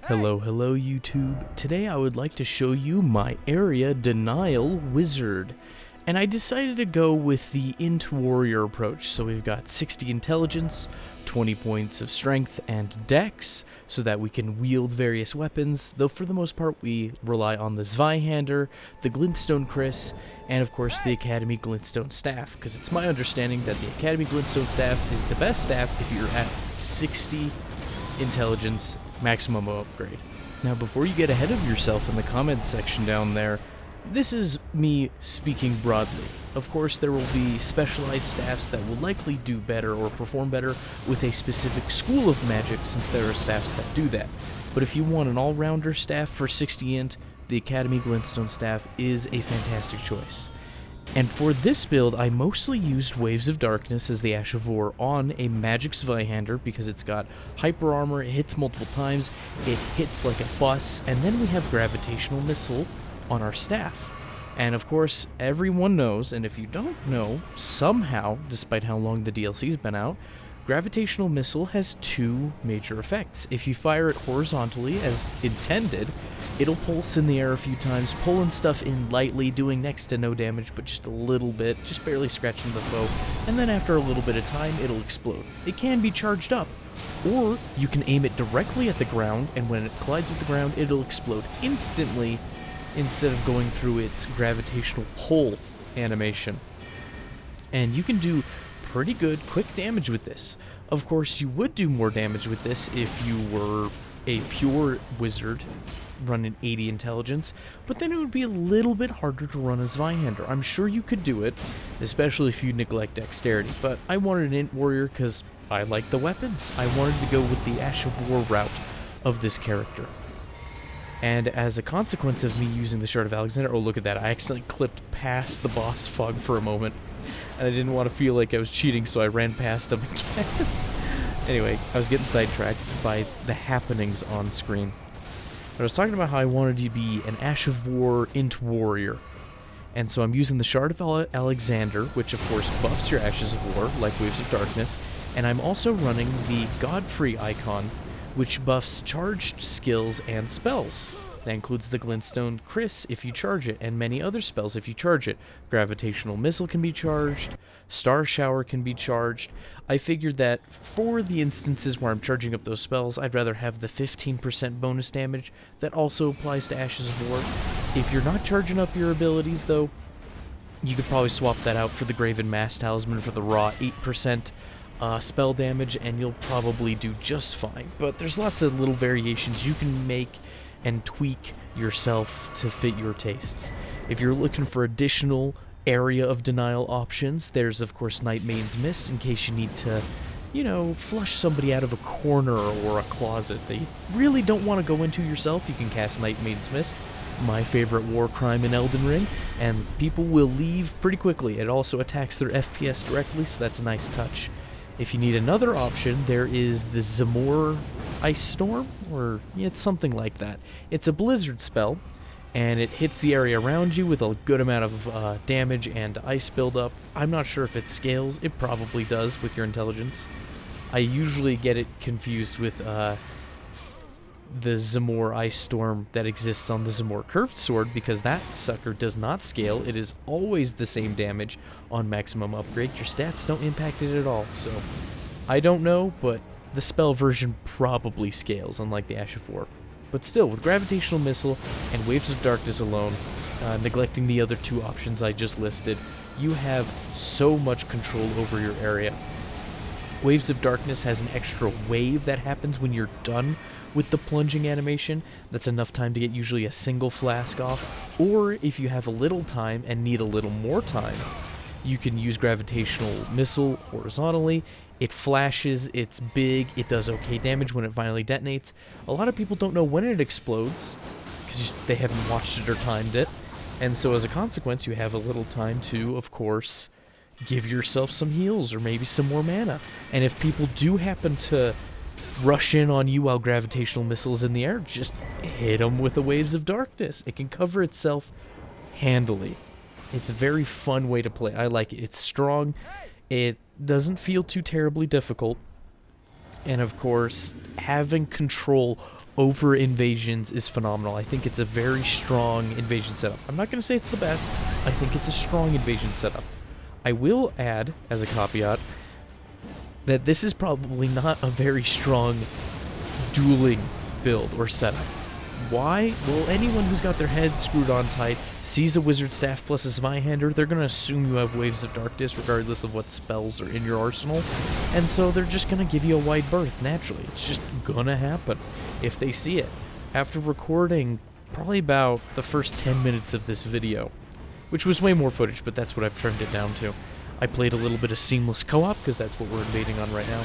Hello YouTube. Today I would like to show you my area denial wizard. And I decided to go with the Int Warrior approach. So we've got 60 intelligence, 20 points of strength and dex, so that we can wield various weapons, though for the most part we rely on the Zweihander, the Glintstone Chris, and of course the Academy Glintstone Staff, because it's my understanding that the Academy Glintstone Staff is the best staff if you're at 60 intelligence maximum upgrade. Now before you get ahead of yourself in the comments section down there, this is me speaking broadly. Of course there will be specialized staffs that will likely do better or perform better with a specific school of magic, since there are staffs that do that. But if you want an all-rounder staff for 60 int, the Academy Glintstone staff is a fantastic choice. And for this build, I mostly used Waves of Darkness as the Ash of War on a Magic Zweihander because it's got hyper armor, it hits multiple times, it hits like a bus, and then we have Gravitational Missile on our staff. And of course, everyone knows, and if you don't know, somehow, despite how long the DLC's been out, Gravitational Missile has two major effects. If you fire it horizontally as intended, it'll pulse in the air a few times, pulling stuff in lightly, doing next to no damage, but just a little bit, just barely scratching the foe, and then after a little bit of time, it'll explode. It can be charged up, or you can aim it directly at the ground, and when it collides with the ground, it'll explode instantly instead of going through its gravitational pull animation. And you can do pretty good quick damage with this. Of course, you would do more damage with this if you were a pure wizard running 80 intelligence, but then it would be a little bit harder to run a Zweihander. I'm sure you could do it, especially if you neglect dexterity, but I wanted an Int Warrior because I like the weapons. I wanted to go with the Ash of War route of this character. And as a consequence of me using the Shard of Alexander, oh look at that, I accidentally clipped past the boss fog for a moment, and I didn't want to feel like I was cheating, so I ran past him again. Anyway, I was getting sidetracked by the happenings on screen. I was talking about how I wanted to be an Ash of War Int Warrior. And so I'm using the Shard of Alexander, which of course buffs your Ashes of War, like Waves of Darkness, and I'm also running the Godfrey icon, which buffs charged skills and spells. That includes the Glintstone Chris if you charge it, and many other spells if you charge it. Gravitational Missile can be charged, Star Shower can be charged. I figured that for the instances where I'm charging up those spells, I'd rather have the 15% bonus damage that also applies to Ashes of War. If you're not charging up your abilities though, you could probably swap that out for the Graven Mass Talisman for the raw 8% spell damage, and you'll probably do just fine. But there's lots of little variations you can make and tweak yourself to fit your tastes. If you're looking for additional area of denial options, there's of course Night Maiden's Mist in case you need to, you know, flush somebody out of a corner or a closet that you really don't want to go into yourself. You can cast Night Maiden's Mist, my favorite war crime in Elden Ring, and people will leave pretty quickly. It also attacks their FPS directly, so that's a nice touch. If you need another option, there is the Zamor Ice Storm, or yeah, it's something like that. It's a blizzard spell, and it hits the area around you with a good amount of damage and ice buildup. I'm not sure if it scales. It probably does with your intelligence. I usually get it confused with the Zamor Ice Storm that exists on the Zamor Curved Sword, because that sucker does not scale. It is always the same damage on maximum upgrade. Your stats don't impact it at all, so I don't know, but the spell version probably scales, unlike the Ash of War. But still, with Gravitational Missile and Waves of Darkness alone, neglecting the other two options I just listed, you have so much control over your area. Waves of Darkness has an extra wave that happens when you're done with the plunging animation. That's enough time to get usually a single flask off, or if you have a little time and need a little more time, you can use Gravitational Missile horizontally. It flashes, it's big, it does okay damage when it finally detonates. A lot of people don't know when it explodes, because they haven't watched it or timed it, and so as a consequence you have a little time to, of course, give yourself some heals or maybe some more mana. And if people do happen to rush in on you while Gravitational Missile's in the air, just hit them with the Waves of Darkness. It can cover itself handily. It's a very fun way to play. I like it. It's strong. It doesn't feel too terribly difficult. And of course, having control over invasions is phenomenal. I think it's a very strong invasion setup. I'm not going to say it's the best. I think it's a strong invasion setup. I will add, as a caveat, that this is probably not a very strong dueling build or setup. Why? Well, anyone who's got their head screwed on tight, sees a wizard staff plus a Zweihander, they're going to assume you have waves of darkness regardless of what spells are in your arsenal, and so they're just going to give you a wide berth naturally. It's just going to happen if they see it. After recording probably about the first 10 minutes of this video, which was way more footage, but that's what I've turned it down to, I played a little bit of seamless co-op, because that's what we're invading on right now,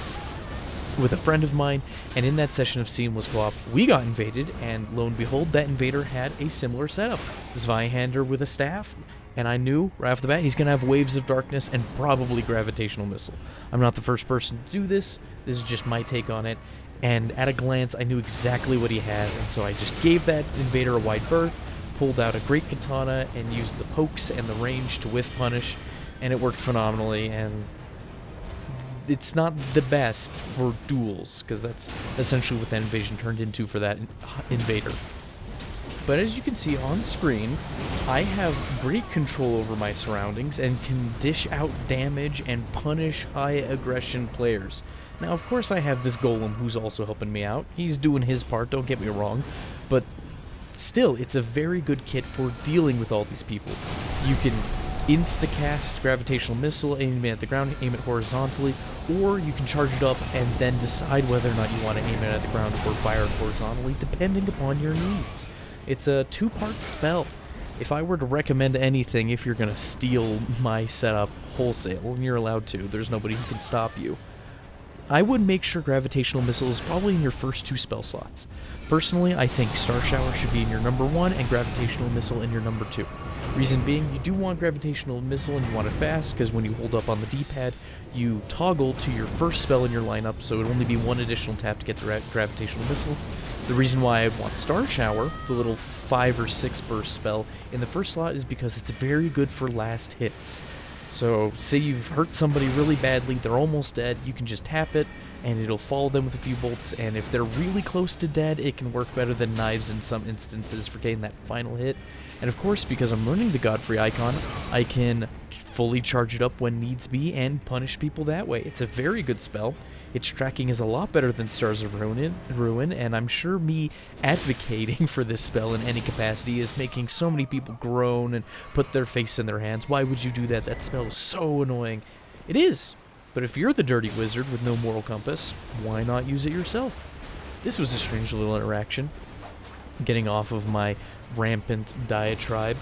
with a friend of mine, and in that session of seamless co-op, we got invaded, and lo and behold, that invader had a similar setup. Zweihander with a staff, and I knew right off the bat he's going to have waves of darkness and probably gravitational missile. I'm not the first person to do this. This is just my take on it, and at a glance, I knew exactly what he has, and so I just gave that invader a wide berth, pulled out a great katana, and used the pokes and the range to whiff punish, and it worked phenomenally, and it's not the best for duels, because that's essentially what that invasion turned into for that invader. But as you can see on screen, I have great control over my surroundings and can dish out damage and punish high aggression players. Now, of course, I have this golem who's also helping me out. He's doing his part, don't get me wrong, but still, it's a very good kit for dealing with all these people. You can insta-cast gravitational missile, aim it at the ground, aim it horizontally, or you can charge it up and then decide whether or not you want to aim it at the ground or fire it horizontally, depending upon your needs. It's a two-part spell. If I were to recommend anything, if you're going to steal my setup wholesale, and you're allowed to, there's nobody who can stop you, I would make sure Gravitational Missile is probably in your first 2 spell slots. Personally, I think Star Shower should be in your number 1 and Gravitational Missile in your number 2. Reason being, you do want Gravitational Missile and you want it fast, because when you hold up on the D-pad, you toggle to your first spell in your lineup, so it would only be 1 additional tap to get the Gravitational Missile. The reason why I want Star Shower, the little 5 or 6 burst spell, in the first slot is because it's very good for last hits. So, say you've hurt somebody really badly, they're almost dead, you can just tap it, and it'll follow them with a few bolts, and if they're really close to dead, it can work better than knives in some instances for getting that final hit. And of course, because I'm running the Godfrey icon, I can fully charge it up when needs be and punish people that way. It's a very good spell. Its tracking is a lot better than Stars of Ruin, and I'm sure me advocating for this spell in any capacity is making so many people groan and put their face in their hands. Why would you do that? That spell is so annoying. It is, but if you're the dirty wizard with no moral compass, why not use it yourself? This was a strange little interaction, getting off of my rampant diatribe.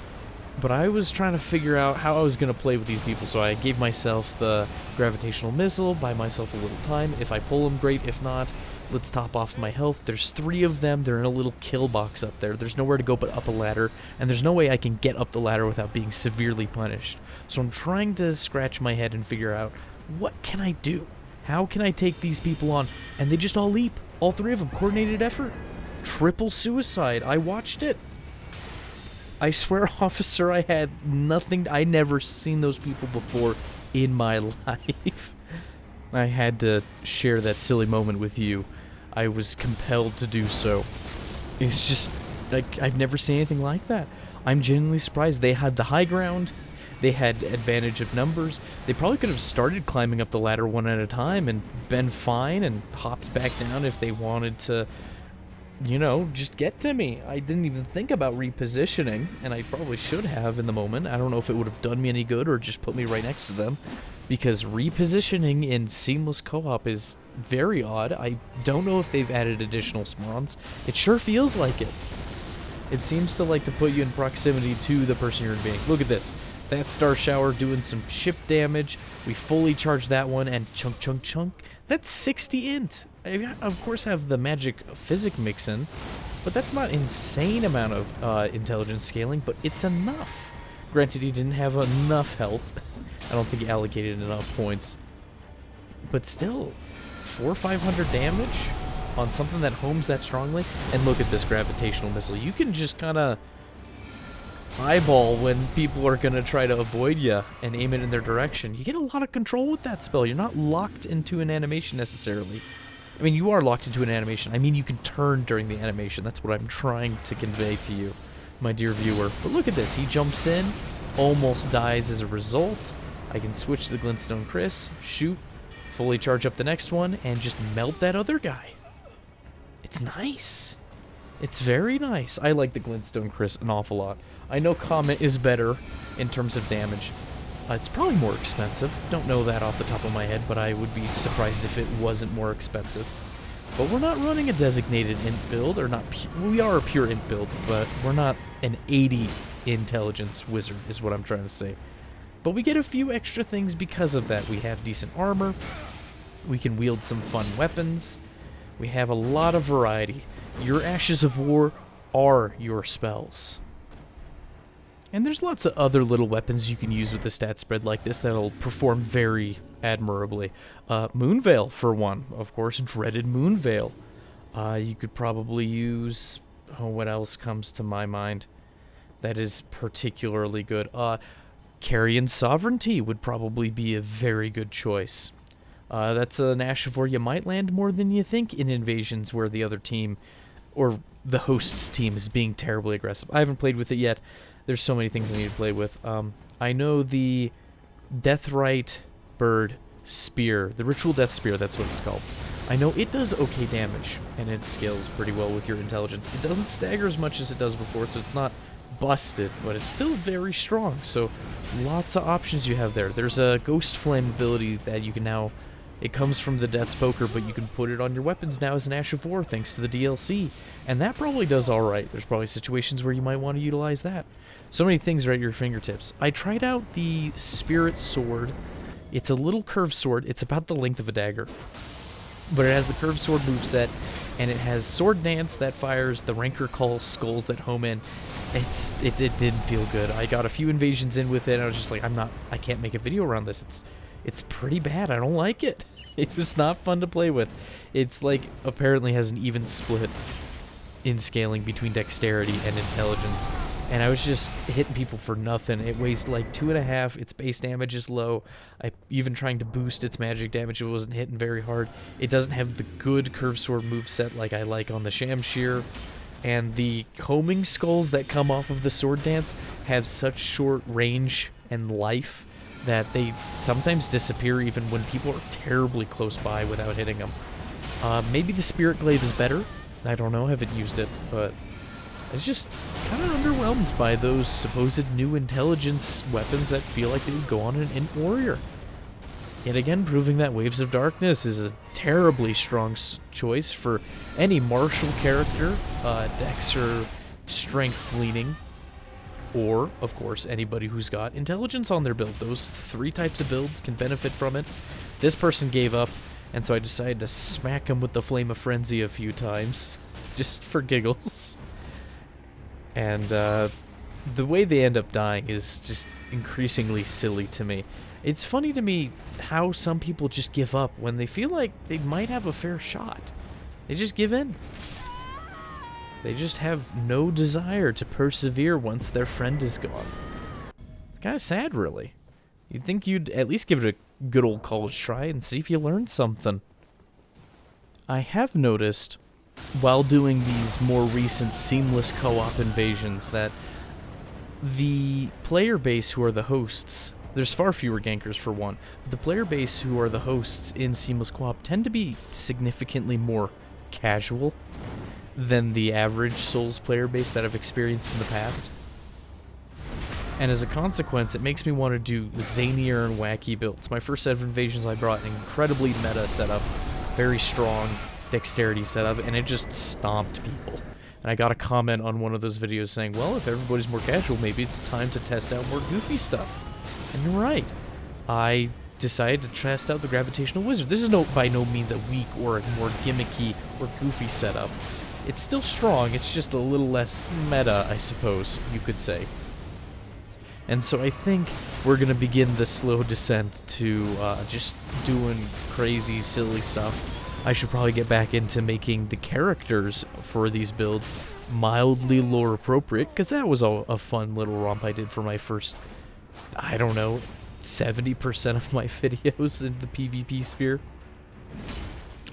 But I was trying to figure out how I was going to play with these people, so I gave myself the Gravitational Missile, buy myself a little time. If I pull them, great. If not, let's top off my health. There's 3 of them. They're in a little kill box up there. There's nowhere to go but up a ladder, and there's no way I can get up the ladder without being severely punished. So I'm trying to scratch my head and figure out, what can I do? How can I take these people on? And they just all leap. All 3 of them. Coordinated effort. Triple suicide. I watched it. I swear, officer, I had nothing. I never seen those people before in my life. I had to share that silly moment with you. I was compelled to do so. It's just, like, I've never seen anything like that. I'm genuinely surprised. They had the high ground. They had advantage of numbers. They probably could have started climbing up the ladder one at a time and been fine and hopped back down if they wanted to, you know, just get to me. I didn't even think about repositioning, and I probably should have in the moment. I don't know if it would have done me any good or just put me right next to them, because repositioning in seamless co-op is very odd. I don't know if they've added additional spawns. It sure feels like it. It seems to like to put you in proximity to the person you're invading. Look at this. That Star Shower doing some chip damage. We fully charged that one, and chunk, chunk, chunk. That's 60 int. I, of course, have the magic physic mix in, but that's not insane amount of intelligence scaling, but it's enough. Granted, he didn't have enough health. I don't think he allocated enough points. But still, 400 or 500 damage on something that homes that strongly. And look at this Gravitational Missile. You can just kind of eyeball when people are going to try to avoid you and aim it in their direction. You get a lot of control with that spell. You're not locked into an animation necessarily. I mean, you are locked into an animation. I mean, you can turn during the animation. That's what I'm trying to convey to you, my dear viewer. But look at this. He jumps in, almost dies as a result. I can switch the Glintstone Chris, shoot, fully charge up the next one, and just melt that other guy. It's nice. It's very nice. I like the Glintstone Chris an awful lot. I know Comet is better in terms of damage. It's probably more expensive. Don't know that off the top of my head, but I would be surprised if it wasn't more expensive. But we're not running a designated int build, or not. We are a pure int build, but we're not an 80 intelligence wizard, is what I'm trying to say. But we get a few extra things because of that. We have decent armor. We can wield some fun weapons. We have a lot of variety. Your Ashes of War are your spells. And there's lots of other little weapons you can use with the stat spread like this that'll perform very admirably. Moonveil, for one. Of course, dreaded Moonveil. You could probably use... Oh, what else comes to my mind that is particularly good? Carrion Sovereignty would probably be a very good choice. That's an Ash of War you might land more than you think in invasions where the other team, or the host's team, is being terribly aggressive. I haven't played with it yet. There's so many things I need to play with. I know the Deathrite Bird Spear, the Ritual Death Spear, that's what it's called. I know it does okay damage, and it scales pretty well with your intelligence. It doesn't stagger as much as it does before, so it's not busted, but it's still very strong, so lots of options you have there. There's a Ghost Flame ability that you can now... It comes from the Death's Poker, but you can put it on your weapons now as an Ash of War, thanks to the DLC. And that probably does alright. There's probably situations where you might want to utilize that. So many things right at your fingertips. I tried out the Spirit Sword. It's a little curved sword. It's about the length of a dagger. But it has the curved sword moveset, and it has Sword Dance that fires the Rancor Call skulls that home in. It didn't feel good. I got a few invasions in with it, and I was just like, I can't make a video around this. It's pretty bad. I don't like it. It's just not fun to play with. It's like, apparently has an even split in scaling between dexterity and intelligence. And I was just hitting people for nothing. It weighs like 2.5. Its base damage is low. Even trying to boost its magic damage, it wasn't hitting very hard. It doesn't have the good curved sword moveset like I like on the Shamshir. And the homing skulls that come off of the Sword Dance have such short range and life that they sometimes disappear even when people are terribly close by without hitting them. Maybe the Spirit Glaive is better. I don't know, I haven't used it, but I was just kind of underwhelmed by those supposed new intelligence weapons that feel like they would go on an Int Warrior. Yet again, proving that Waves of Darkness is a terribly strong choice for any martial character, dex or strength leaning, or, of course, anybody who's got intelligence on their build. Those 3 types of builds can benefit from it. This person gave up, and so I decided to smack him with the Flame of Frenzy a few times, just for giggles. And the way they end up dying is just increasingly silly to me. It's funny to me how some people just give up when they feel like they might have a fair shot. They just give in. They just have no desire to persevere once their friend is gone. It's kind of sad, really. You'd think you'd at least give it a good old college try and see if you learned something. I have noticed, while doing these more recent seamless co-op invasions, that the player base who are the hosts, there's far fewer gankers for one, but the player base who are the hosts in seamless co-op tend to be significantly more casual than the average Souls player base that I've experienced in the past. And as a consequence, it makes me want to do zanier and wacky builds. My first set of invasions I brought an incredibly meta setup, very strong dexterity setup, and it just stomped people. And I got a comment on one of those videos saying, well, if everybody's more casual, maybe it's time to test out more goofy stuff. And you're right. I decided to test out the Gravitational Wizard. This is by no means a weak or a more gimmicky or goofy setup. It's still strong, it's just a little less meta, I suppose you could say. And so I think we're going to begin the slow descent to just doing crazy, silly stuff. I should probably get back into making the characters for these builds mildly lore appropriate, because that was a fun little romp I did for my first, I don't know, 70% of my videos in the PvP sphere.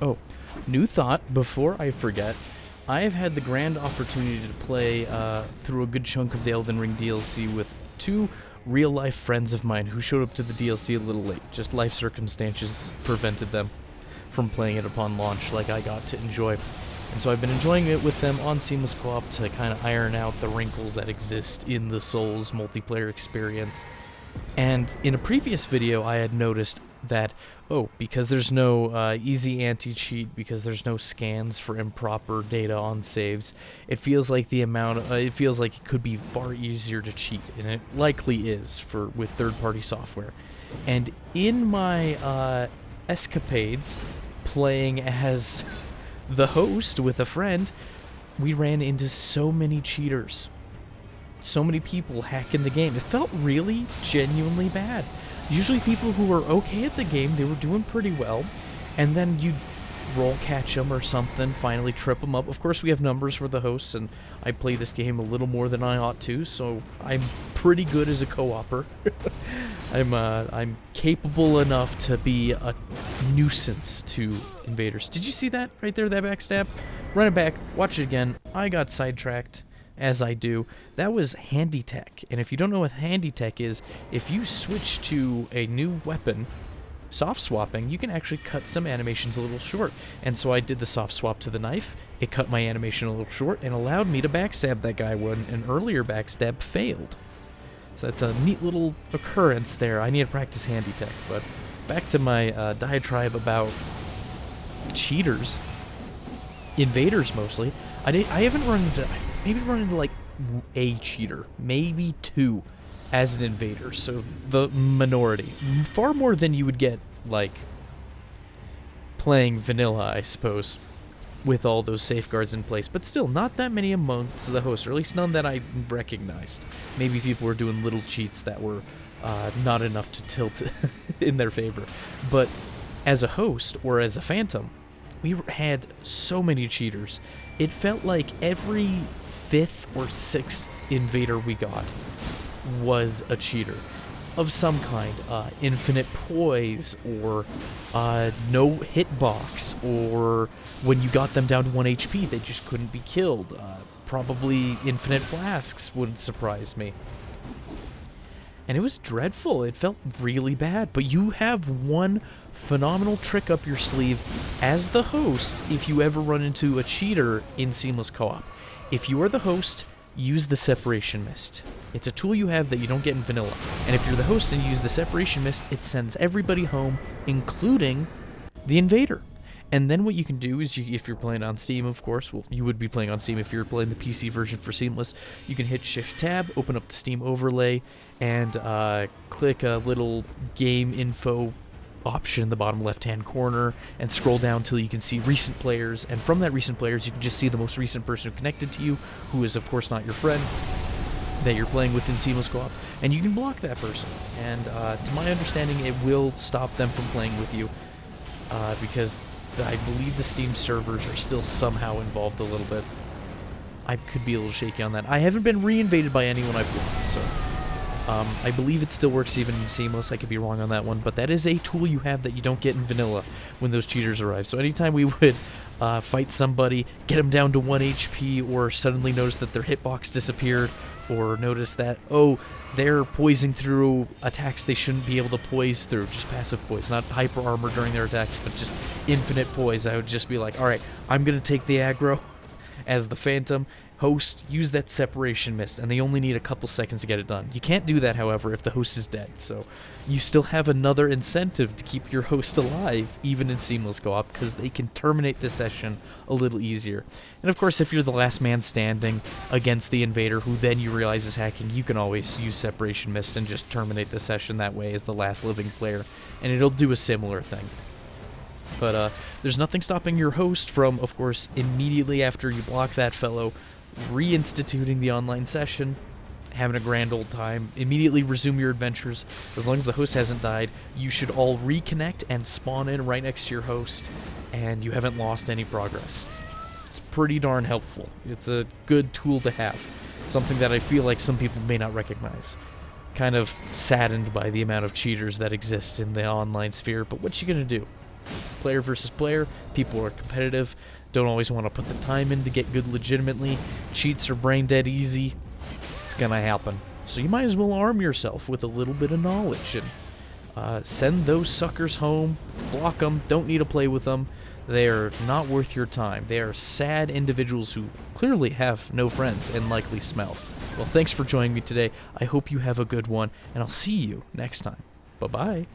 Oh, new thought before I forget. I have had the grand opportunity to play through a good chunk of the Elden Ring DLC with two real-life friends of mine who showed up to the DLC a little late. Just life circumstances prevented them from playing it upon launch like I got to enjoy. And so I've been enjoying it with them on Seamless Co-op to kind of iron out the wrinkles that exist in the Souls multiplayer experience. And in a previous video, I had noticed that, because there's no easy anti-cheat, because there's no scans for improper data on saves, it feels like it could be far easier to cheat, and it likely is with third-party software. And in my escapades playing as the host with a friend, we ran into so many cheaters. So many people hacking the game. It felt really genuinely bad. Usually people who were okay at the game, they were doing pretty well, and then you'd roll catch them or something, finally trip them up. Of course, we have numbers for the hosts, and I play this game a little more than I ought to, so I'm pretty good as a co-opper. I'm capable enough to be a nuisance to invaders. Did you see that right there, that backstab? Run it back, watch it again. I got sidetracked, as I do. That was handy tech, and if you don't know what handy tech is, if you switch to a new weapon, soft swapping, you can actually cut some animations a little short. And so I did the soft swap to the knife, it cut my animation a little short, and allowed me to backstab that guy when an earlier backstab failed. So that's a neat little occurrence there. I need to practice handy tech, but back to my diatribe about cheaters, invaders mostly. I haven't run into, I've maybe run into like a cheater, maybe two, as an invader, so the minority. Far more than you would get, like, playing vanilla, I suppose, with all those safeguards in place, but still, not that many amongst the hosts, or at least none that I recognized. Maybe people were doing little cheats that were not enough to tilt in their favor. But as a host, or as a phantom, we had so many cheaters. It felt like every 5th or 6th invader we got was a cheater of some kind. Infinite poise, or no hitbox, or when you got them down to 1 HP, they just couldn't be killed. Probably infinite flasks wouldn't surprise me. And it was dreadful. It felt really bad. But you have one phenomenal trick up your sleeve as the host if you ever run into a cheater in Seamless Co-op. If you are the host, use the Separation Mist. It's a tool you have that you don't get in vanilla. And if you're the host and you use the Separation Mist, it sends everybody home, including the invader. And then what you can do is, if you're playing on Steam, of course, well, you would be playing on Steam if you're playing the PC version for Seamless, you can hit Shift-Tab, open up the Steam overlay, and click a little game info option in the bottom left-hand corner, and scroll down until you can see recent players, and from that recent players, you can just see the most recent person who connected to you, who is, of course, not your friend, that you're playing with in Seamless Co-op, and you can block that person. And to my understanding, it will stop them from playing with you, because I believe the Steam servers are still somehow involved a little bit. I could be a little shaky on that. I haven't been reinvaded by anyone I've blocked, so I believe it still works even in Seamless. I could be wrong on that one, but that is a tool you have that you don't get in vanilla when those cheaters arrive. So anytime we would fight somebody, get them down to 1 HP, or suddenly notice that their hitbox disappeared, or notice that, they're poising through attacks they shouldn't be able to poise through, just passive poise, not hyper armor during their attacks, but just infinite poise, I would just be like, alright, I'm gonna take the aggro as the Phantom. Host, use that Separation Mist, and they only need a couple seconds to get it done. You can't do that, however, if the host is dead, so you still have another incentive to keep your host alive, even in Seamless Co-op, because they can terminate the session a little easier. And of course, if you're the last man standing against the invader, who then you realize is hacking, you can always use Separation Mist and just terminate the session that way as the last living player, and it'll do a similar thing. But there's nothing stopping your host from, of course, immediately after you block that fellow, reinstituting the online session, having a grand old time, immediately resume your adventures. As long as the host hasn't died, you should all reconnect and spawn in right next to your host, and you haven't lost any progress. It's pretty darn helpful. It's a good tool to have, something that I feel like some people may not recognize. Kind of saddened by the amount of cheaters that exist in the online sphere, but what you gonna do? player versus player. People are competitive, don't always want to put the time in to get good legitimately. Cheats are brain dead easy. It's gonna happen. So you might as well arm yourself with a little bit of knowledge and send those suckers home, block them, don't need to play with them. They're not worth your time. They are sad individuals who clearly have no friends and likely smell. Well, thanks for joining me today. I hope you have a good one, and I'll see you next time. Bye-bye.